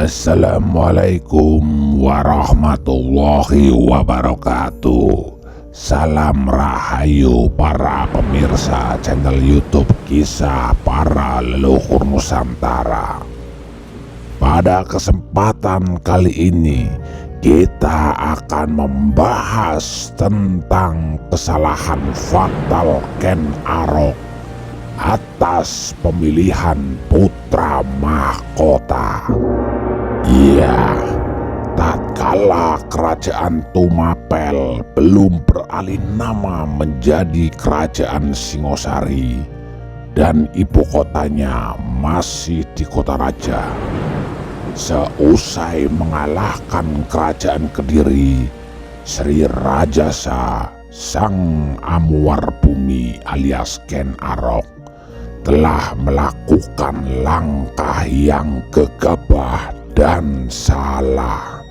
Assalamualaikum warahmatullahi wabarakatuh. Salam rahayu para pemirsa channel YouTube Kisah Para Leluhur Nusantara. Pada kesempatan kali ini kita akan membahas tentang kesalahan fatal Ken Arok atas pemilihan putra mahkota. Ya, tatkala kerajaan Tumapel belum beralih nama menjadi kerajaan Singosari dan ibu kotanya masih di Kota Raja. Seusai mengalahkan kerajaan Kediri, Sri Rajasa Sang Amwar Bumi alias Ken Arok telah melakukan langkah yang gegabah dan salah.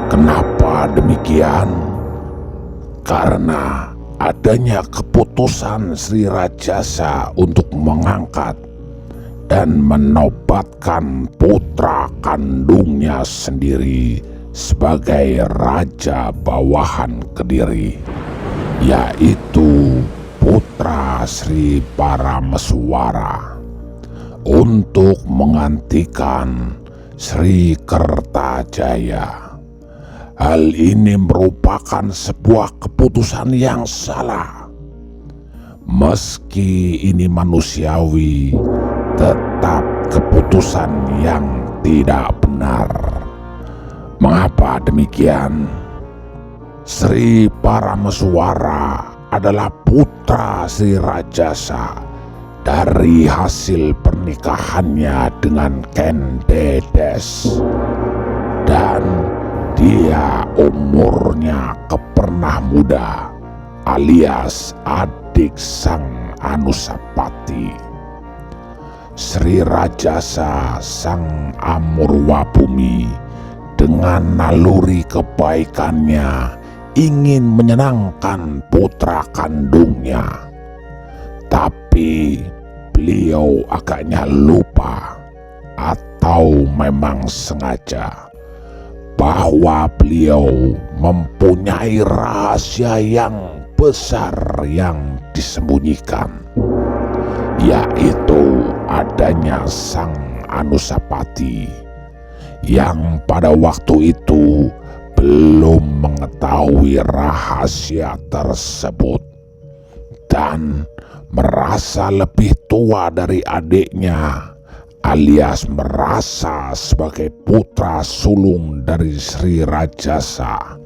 Kenapa demikian? Karena adanya keputusan Sri Rajasa untuk mengangkat dan menobatkan putra kandungnya sendiri sebagai raja bawahan Kediri, yaitu putra Sri Parameswara, untuk menggantikan Sri Kertajaya. Hal ini merupakan sebuah keputusan yang salah. Meski ini manusiawi, tetap keputusan yang tidak benar. Mengapa demikian? Sri Parameswara adalah putra Sri Rajasa dari hasil pernikahannya dengan Ken Dedes, dan dia umurnya kepernah muda alias adik Sang Anusapati. Sri Rajasa Sang Amurwabumi dengan naluri kebaikannya ingin menyenangkan putra kandungnya, tapi beliau agaknya lupa atau memang sengaja bahwa beliau mempunyai rahasia yang besar yang disembunyikan, yaitu adanya Sang Anusapati yang pada waktu itu belum mengetahui rahasia tersebut dan merasa lebih tua dari adiknya, alias merasa sebagai putra sulung dari Sri Rajasa.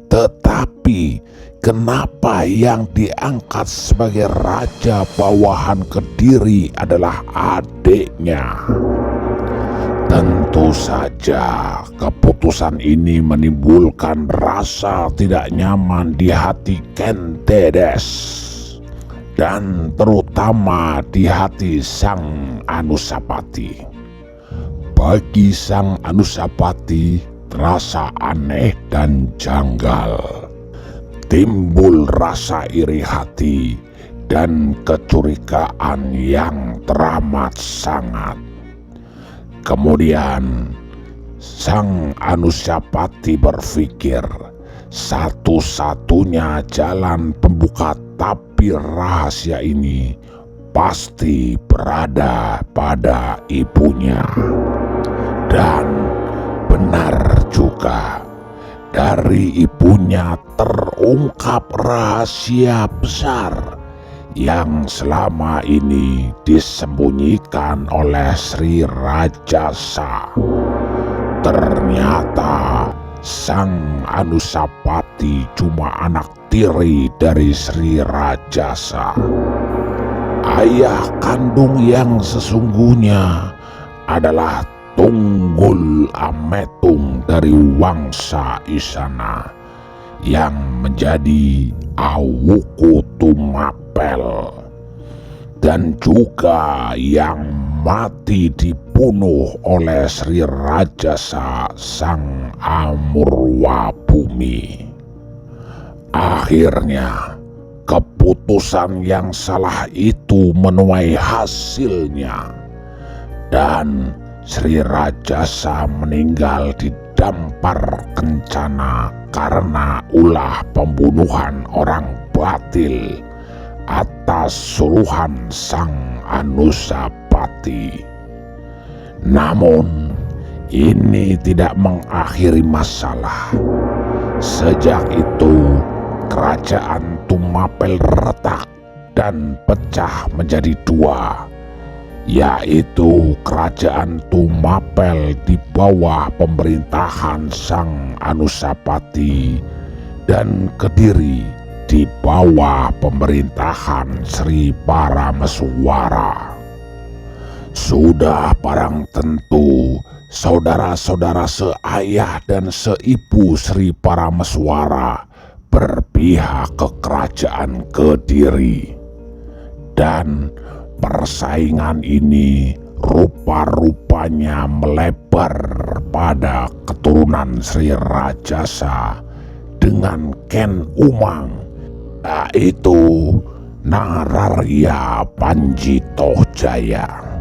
Tetapi kenapa yang diangkat sebagai raja bawahan Kediri adalah adiknya? Tentu saja keputusan ini menimbulkan rasa tidak nyaman di hati Ken Dedes, dan terutama di hati Sang Anusapati. Bagi Sang Anusapati terasa aneh dan janggal. Timbul rasa iri hati dan kecurigaan yang teramat sangat. Kemudian Sang Anusapati berpikir satu-satunya jalan pembuka tabir rahasia ini pasti berada pada ibunya. Dan benar juga, dari ibunya terungkap rahasia besar yang selama ini disembunyikan oleh Sri Rajasa. Ternyata Sang Anusapati cuma anak tiri dari Sri Rajasa. Ayah kandung yang sesungguhnya adalah Tunggul Ametung dari Wangsa Isana yang menjadi Awuku Tumapel, dan juga yang mati dibunuh oleh Sri Rajasa Sang Amurwabumi. Akhirnya keputusan yang salah itu menuai hasilnya, dan Sri Rajasa meninggal di dampar kencana karena ulah pembunuhan orang batil atas suruhan sang Anusapati. Namun, ini tidak mengakhiri masalah. Sejak itu, kerajaan Tumapel retak dan pecah menjadi dua, yaitu kerajaan Tumapel di bawah pemerintahan sang Anusapati dan Kediri di bawah pemerintahan Sri Parameswara. Sudah barang tentu saudara-saudara seayah dan seibu Sri Parameswara berpihak ke kerajaan Kediri, dan persaingan ini rupa-rupanya melebar pada keturunan Sri Rajasa dengan Ken Umang, yaitu Nararya Panjitohjaya.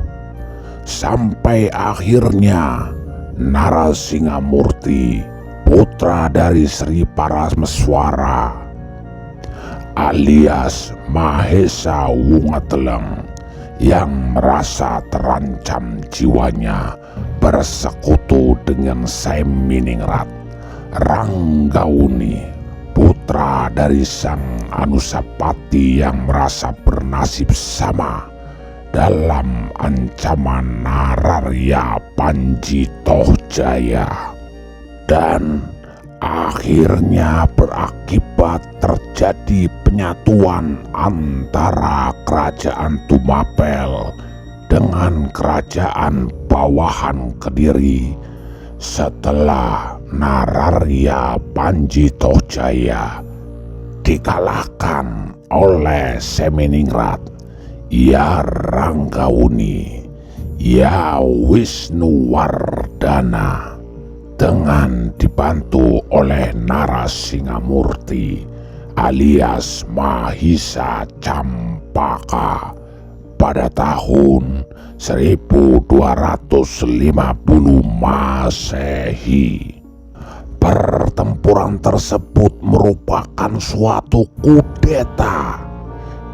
Sampai akhirnya Narasingamurti, putra dari Sri Parameswara alias Mahesa Wungateleng, yang merasa terancam jiwanya, bersekutu dengan Saiminingrat Ranggauni, putra dari sang Anusapati yang merasa bernasib sama dalam ancaman Nararya Panjitohjaya, dan akhirnya berakibat terjadi penyatuan antara kerajaan Tumapel dengan kerajaan bawahan Kediri setelah Nararya Panjitohjaya dikalahkan oleh Saiminingrat, Ya Ranggauni, Ya Wisnuwardana, dengan dibantu oleh Narasingamurti alias Mahisa Campaka pada tahun 1250 Masehi. Pertempuran tersebut merupakan suatu kudeta,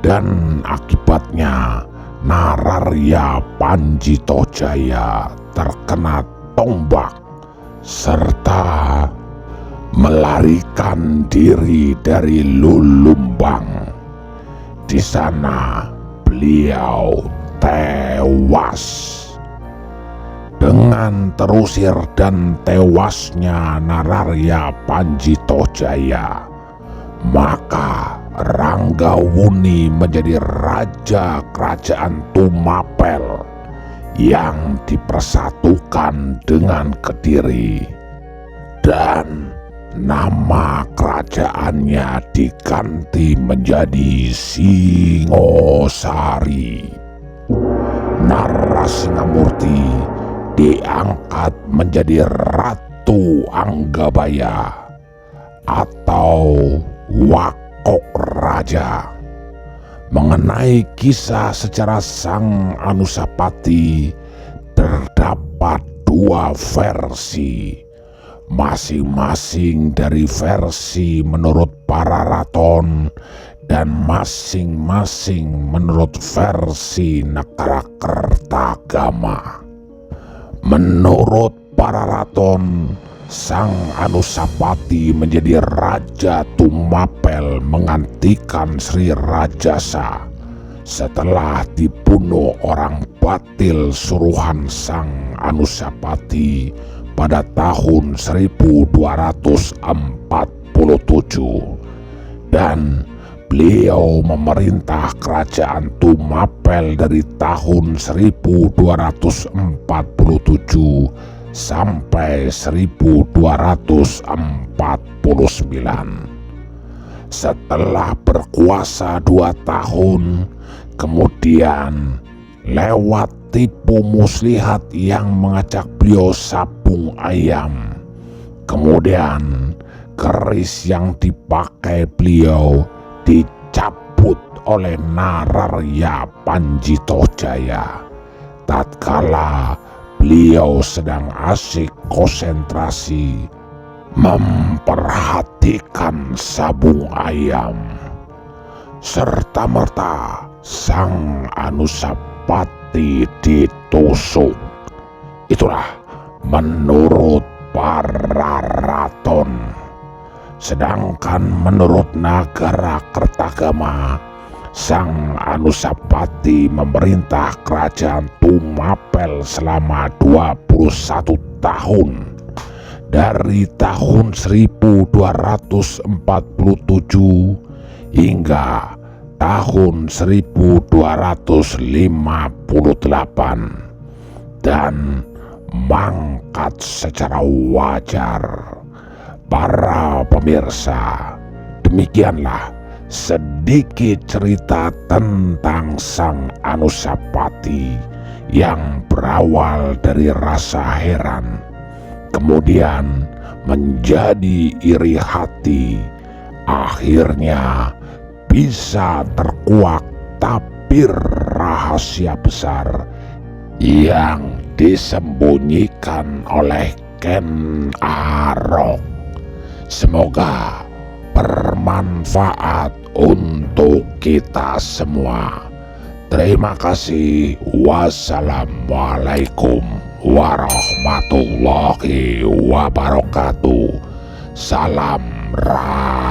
dan akibatnya Nararya Panjitohjaya terkena tombak serta melarikan diri dari Lulumbang. Di sana beliau tewas. Dengan terusir dan tewasnya Nararya Panjitohjaya, maka Ranggawuni menjadi raja kerajaan Tumapel yang dipersatukan dengan Kediri, dan nama kerajaannya diganti menjadi Singosari. Narasingamurti diangkat menjadi Ratu Anggabaya atau Wakok Raja. Mengenai kisah sejarah sang Anusapati, terdapat dua versi, masing-masing dari versi menurut Pararaton dan masing-masing menurut versi Nagarakertagama. Menurut Pararaton, sang Anusapati menjadi Raja Tumapel menggantikan Sri Rajasa setelah dibunuh orang batil suruhan sang Anusapati pada tahun 1247, dan beliau memerintah kerajaan Tumapel dari tahun 1247 sampai 1249. Setelah berkuasa 2 tahun, kemudian lewat tipu muslihat yang mengajak beliau sabung ayam, kemudian keris yang dipakai beliau dicabut oleh Nararya Panjitohjaya tatkala beliau sedang asik konsentrasi memperhatikan sabung ayam. Serta-merta sang Anusapati ditusuk. Itulah menurut para raton. Sedangkan menurut Nagara Kertagama, sang Anusapati memerintah kerajaan Tumapel selama 21 tahun. Dari tahun 1247 hingga tahun 1258 dan mangkat secara wajar. Para pemirsa, demikianlah sedikit cerita tentang sang Anusapati yang berawal dari rasa heran, kemudian menjadi iri hati, akhirnya bisa terkuak tabir rahasia besar yang disembunyikan oleh Ken Arok. Semoga bermanfaat untuk kita semua. Terima kasih. Wassalamualaikum warahmatullahi wabarakatuh. Salam Rahayu.